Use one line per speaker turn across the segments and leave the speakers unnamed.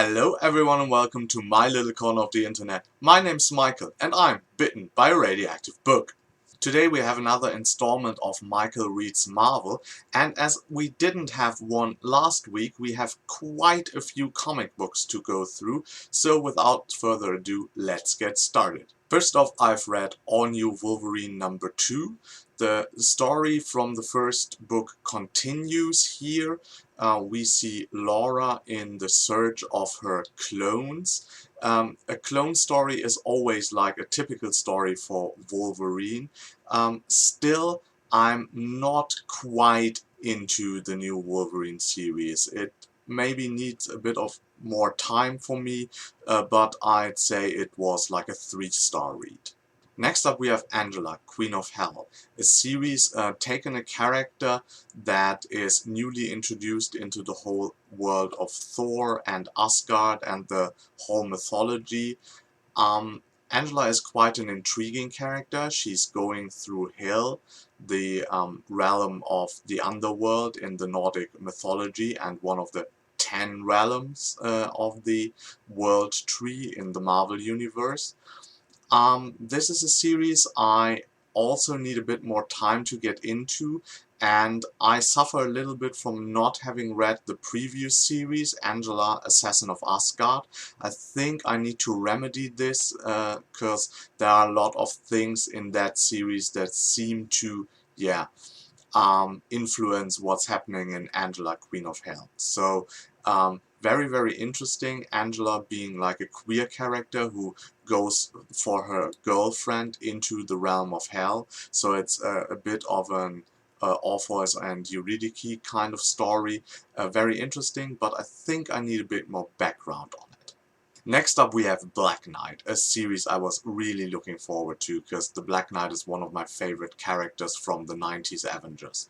Hello everyone and welcome to my little corner of the internet. My name's Michael and I'm bitten by a radioactive book. Today we have another installment of Michael Reads Marvel, and as we didn't have one last week, we have quite a few comic books to go through, so without further ado, let's get started. First off, I've read All New Wolverine number 2. The story from the first book continues here. We see Laura in the search of her clones. A clone story is always like a typical story for Wolverine. Still, I'm not quite into the new Wolverine series. It maybe needs a bit of more time for me, but I'd say it was like a 3-star read. Next up we have Angela, Queen of Hell, a series taking a character that is newly introduced into the whole world of Thor and Asgard and the whole mythology. Angela is quite an intriguing character. She's going through Hell, the realm of the underworld in the Nordic mythology and one of the 10 realms of the world tree in the Marvel universe. This is a series I also need a bit more time to get into, and I suffer a little bit from not having read the previous series, Angela, Assassin of Asgard. I think I need to remedy this, because there are a lot of things in that series that seem to, influence what's happening in Angela, Queen of Hell. So, very interesting. Angela being like a queer character who goes for her girlfriend into the realm of hell. So it's a bit of an Orpheus and Eurydice kind of story. Very interesting, but I think I need a bit more background on it. Next up we have Black Knight, a series I was really looking forward to because the Black Knight is one of my favorite characters from the 90s Avengers.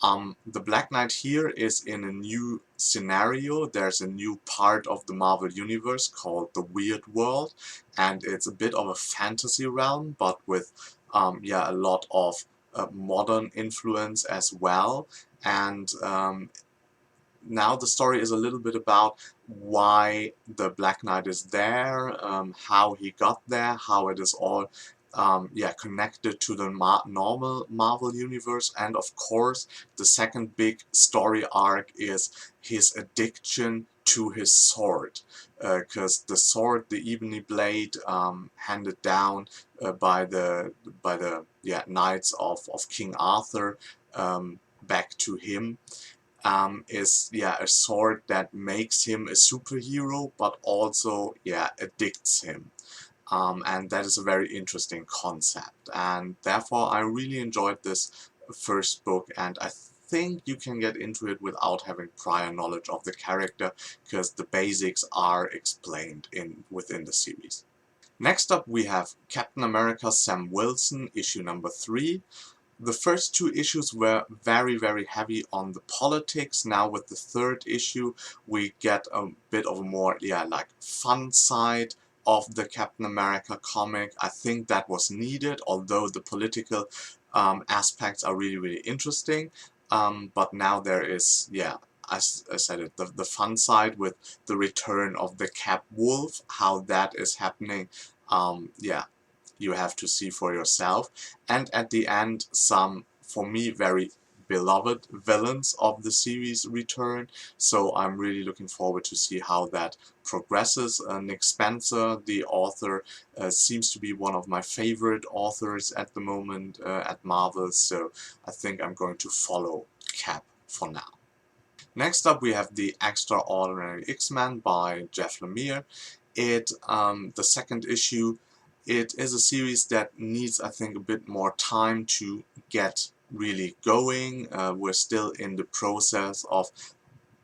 The Black Knight here is in a new scenario. There's a new part of the Marvel Universe called the Weird World, and it's a bit of a fantasy realm, but with a lot of modern influence as well. And now the story is a little bit about why the Black Knight is there, how he got there, how it is all connected to the normal Marvel universe, and of course the second big story arc is his addiction to his sword, because the sword, the ebony blade, handed down by the knights of King Arthur back to him, is a sword that makes him a superhero, but also addicts him. And that is a very interesting concept, and therefore I really enjoyed this first book, and I think you can get into it without having prior knowledge of the character, because the basics are explained within the series. Next up we have Captain America Sam Wilson, issue number 3. The first 2 issues were very heavy on the politics. Now with the 3rd issue we get a bit of a more like fun side of the Captain America comic. I think that was needed, although the political aspects are really interesting. But now there is, as I said it, the fun side with the return of the Cap Wolf, how that is happening. You have to see for yourself. And at the end, some, for me, very beloved villains of the series return, so I'm really looking forward to see how that progresses. Nick Spencer, the author, seems to be one of my favorite authors at the moment at Marvel, so I think I'm going to follow Cap for now. Next up we have the Extraordinary X-Men by Jeff Lemire. The second issue, it is a series that needs, I think, a bit more time to get really going. We're still in the process of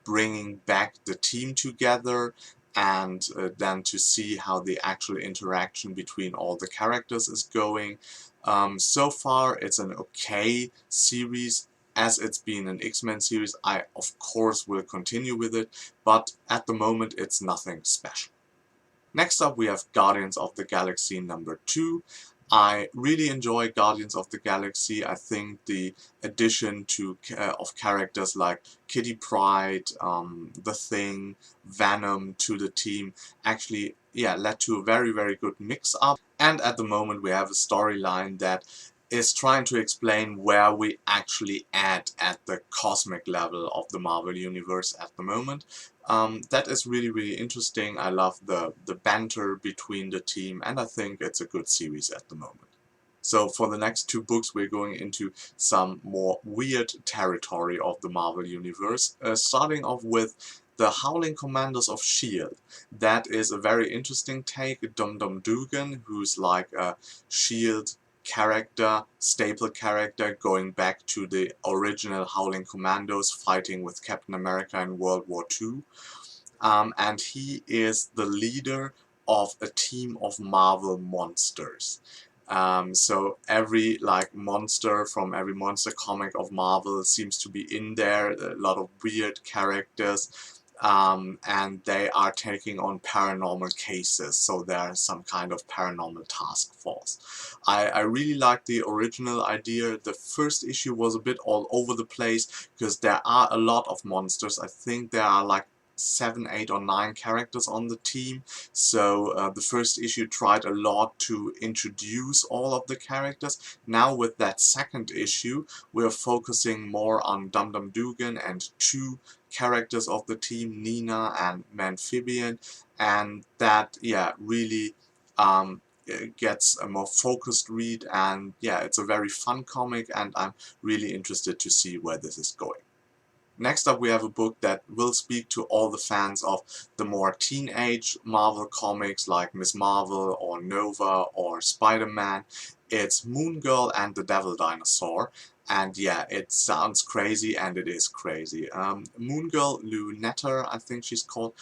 bringing back the team together, and then to see how the actual interaction between all the characters is going. So far it's an okay series. As it's been an X-Men series, I of course will continue with it, but at the moment it's nothing special. Next up we have Guardians of the Galaxy number 2. I really enjoy Guardians of the Galaxy. I think the addition to of characters like Kitty Pryde, The Thing, Venom to the team actually, yeah, led to a very, very good mix-up. And at the moment we have a storyline that is trying to explain where we actually at the cosmic level of the Marvel Universe at the moment. That is really, really interesting. I love the banter between the team, and I think it's a good series at the moment. So for the next two books we're going into some more weird territory of the Marvel Universe, starting off with the Howling Commandos of S.H.I.E.L.D. That is a very interesting take. Dum Dugan, who's like a S.H.I.E.L.D. character, staple character, going back to the original Howling Commandos fighting with Captain America in World War II. And he is the leader of a team of Marvel monsters. So every monster from every monster comic of Marvel seems to be in there, a lot of weird characters, and they are taking on paranormal cases, so there's some kind of paranormal task force. I really like the original idea. The first issue was a bit all over the place because there are a lot of monsters. I think there are like 7, 8 or 9 characters on the team, so the first issue tried a lot to introduce all of the characters. Now with that second issue we're focusing more on Dum Dugan and 2 characters of the team, Nina and Amphibian, and that, yeah, really gets a more focused read, and yeah, it's a very fun comic and I'm really interested to see where this is going. Next up we have a book that will speak to all the fans of the more teenage Marvel comics like Ms. Marvel or Nova or Spider-Man. It's Moon Girl and the Devil Dinosaur, and yeah, it sounds crazy and it is crazy. Moon Girl, Lunetta I think she's called,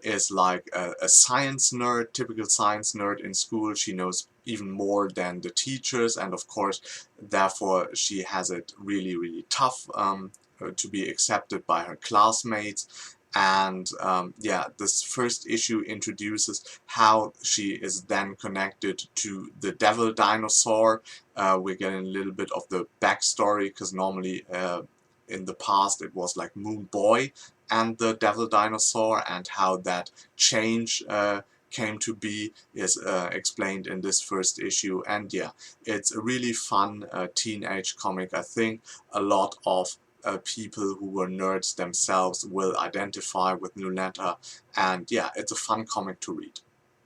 is like a science nerd, typical science nerd in school. She knows even more than the teachers, and of course therefore she has it really, really tough to be accepted by her classmates. And yeah, this first issue introduces how she is then connected to the Devil Dinosaur. We're getting a little bit of the backstory, because normally in the past it was like Moon Boy and the Devil Dinosaur, and how that change came to be is explained in this first issue. And yeah, it's a really fun teenage comic. I think a lot of people who were nerds themselves will identify with Lunetta, and yeah, it's a fun comic to read.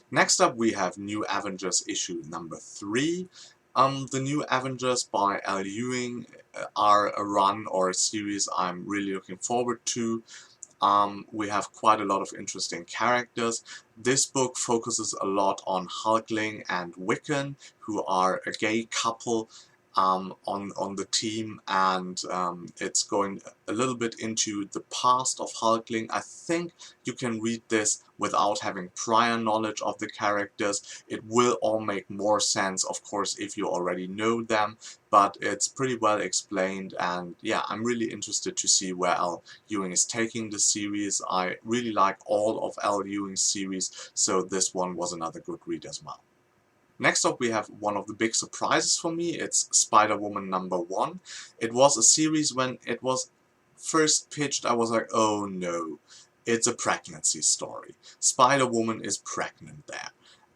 Next up we have New Avengers issue number 3. The New Avengers by Al Ewing are a run or a series I'm really looking forward to. We have quite a lot of interesting characters. This book focuses a lot on Hulkling and Wiccan, who are a gay couple on the team, and it's going a little bit into the past of Hulkling. I think you can read this without having prior knowledge of the characters. It will all make more sense, of course, if you already know them, but it's pretty well explained, and yeah, I'm really interested to see where Al Ewing is taking the series. I really like all of Al Ewing's series, so this one was another good read as well. Next up we have one of the big surprises for me. It's Spider-Woman number 1. It was a series when it was first pitched, I was like, oh no, it's a pregnancy story. Spider-Woman is pregnant there.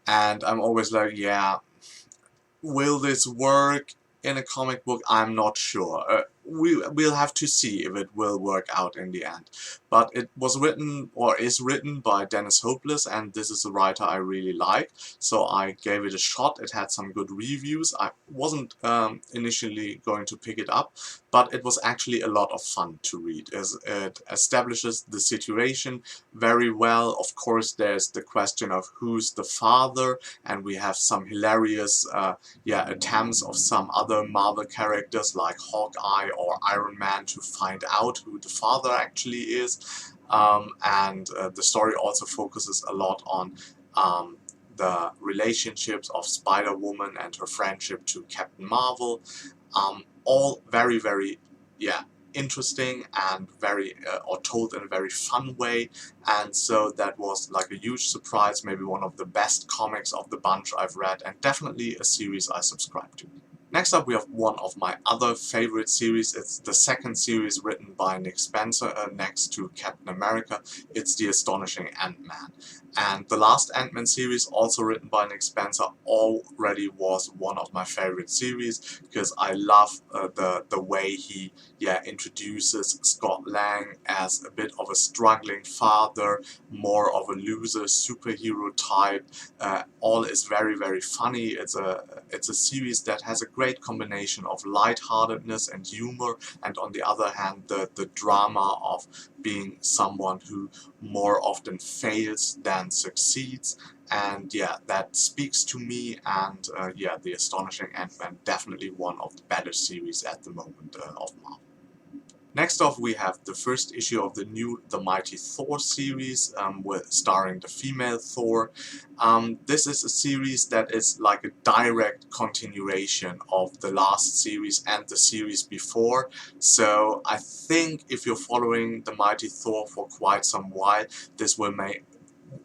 And I'm always like, yeah, will this work in a comic book? I'm not sure. We'll have to see if it will work out in the end. But it was written, or is written, by Dennis Hopeless, and this is a writer I really like, so I gave it a shot. It had some good reviews. I wasn't initially going to pick it up, but it was actually a lot of fun to read, as it establishes the situation very well. Of course, there's the question of who's the father, and we have some hilarious attempts of some other Marvel characters like Hawkeye or Iron Man to find out who the father actually is. And the story also focuses a lot on the relationships of Spider-Woman and her friendship to Captain Marvel. All very, very, yeah, interesting and very or told in a very fun way, and so that was like a huge surprise, maybe one of the best comics of the bunch I've read, and definitely a series I subscribe to. Next up we have one of my other favorite series. It's the second series written by Nick Spencer next to Captain America. It's the Astonishing Ant-Man. And the last Ant-Man series, also written by Nick Spencer, already was one of my favorite series because I love the way he introduces Scott Lang as a bit of a struggling father, more of a loser superhero type. All is very, very funny. It's a series that has a great combination of lightheartedness and humor, and on the other hand the drama of being someone who more often fails than succeeds. And yeah, that speaks to me, and yeah, the Astonishing Ant-Man, definitely one of the better series at the moment of Marvel. Next off we have the first issue of the new The Mighty Thor series, starring the female Thor. This is a series that is like a direct continuation of the last series and the series before, so I think if you're following The Mighty Thor for quite some while, this will make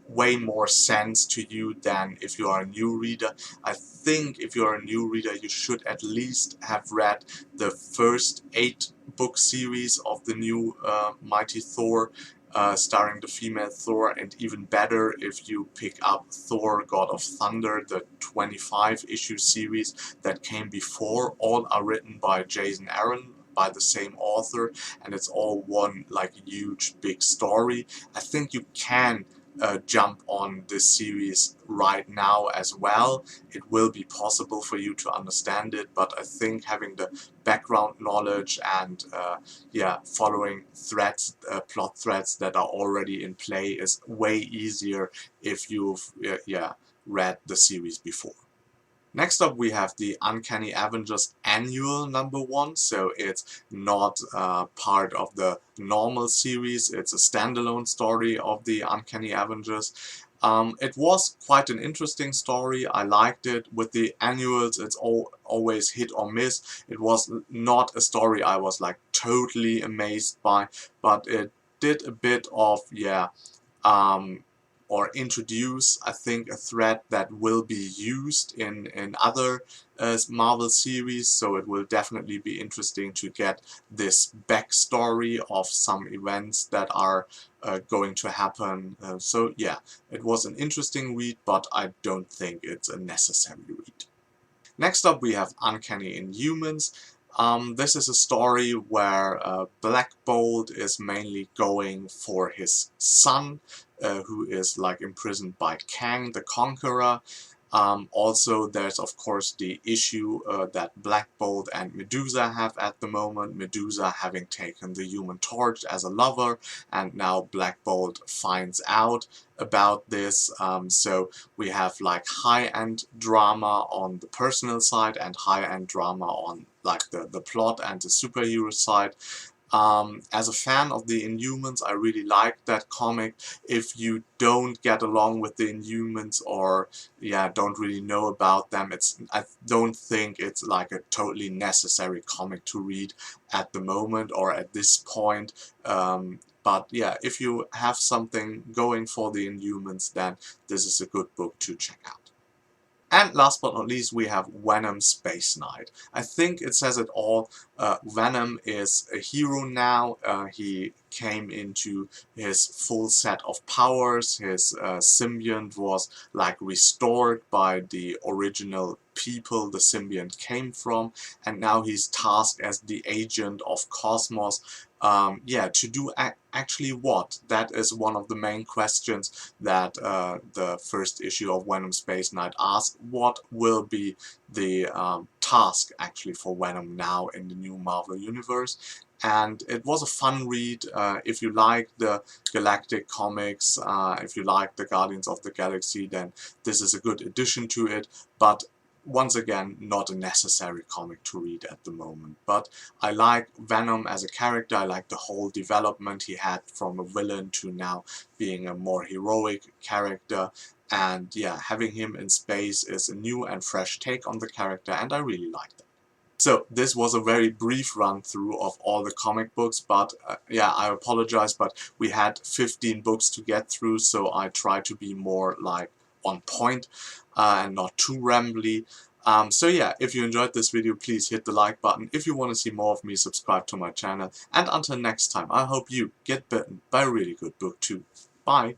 way more sense to you than if you are a new reader. I think if you're a new reader you should at least have read the first 8-book series of the new Mighty Thor, starring the female Thor, and even better if you pick up Thor God of Thunder, the 25-issue series that came before. All are written by Jason Aaron, by the same author, and it's all one like huge big story. I think you can jump on this series right now as well. It will be possible for you to understand it, but I think having the background knowledge and following threads, plot threads that are already in play is way easier if you've read the series before. Next up we have the Uncanny Avengers Annual #1, so it's not part of the normal series, it's a standalone story of the Uncanny Avengers. It was quite an interesting story, I liked it. With the annuals it's always hit or miss. It was not a story I was like totally amazed by, but it did a bit of or introduce, I think, a thread that will be used in other Marvel series, so it will definitely be interesting to get this backstory of some events that are going to happen. So yeah, it was an interesting read, but I don't think it's a necessary read. Next up we have Uncanny Inhumans. This is a story where Black Bolt is mainly going for his son, who is like imprisoned by Kang the Conqueror. Also, there's of course the issue that Black Bolt and Medusa have at the moment, Medusa having taken the Human Torch as a lover, and now Black Bolt finds out about this. So we have like high-end drama on the personal side and high-end drama on like the plot and the superhero side. As a fan of the Inhumans, I really like that comic. If you don't get along with the Inhumans or don't really know about them, I don't think it's like a totally necessary comic to read at the moment or at this point. But yeah, if you have something going for the Inhumans, then this is a good book to check out. And last but not least, we have Venom Space Knight. I think it says it all. Venom is a hero now. He came into his full set of powers. His symbiont was like restored by the original people the symbiont came from, and now he's tasked as the agent of Cosmos. To do actually what? That is one of the main questions that the first issue of Venom Space Knight asks. What will be the task actually for Venom now in the new Marvel Universe? And it was a fun read. If you like the Galactic comics, if you like the Guardians of the Galaxy, then this is a good addition to it. But once again, not a necessary comic to read at the moment. But I like Venom as a character. I like the whole development he had from a villain to now being a more heroic character. And yeah, having him in space is a new and fresh take on the character, and I really like that. So this was a very brief run through of all the comic books, but yeah, I apologize, but we had 15 books to get through, so I try to be more like on point and not too rambly. So yeah, if you enjoyed this video, please hit the like button. If you want to see more of me, subscribe to my channel. And until next time, I hope you get bitten by a really good book too. Bye!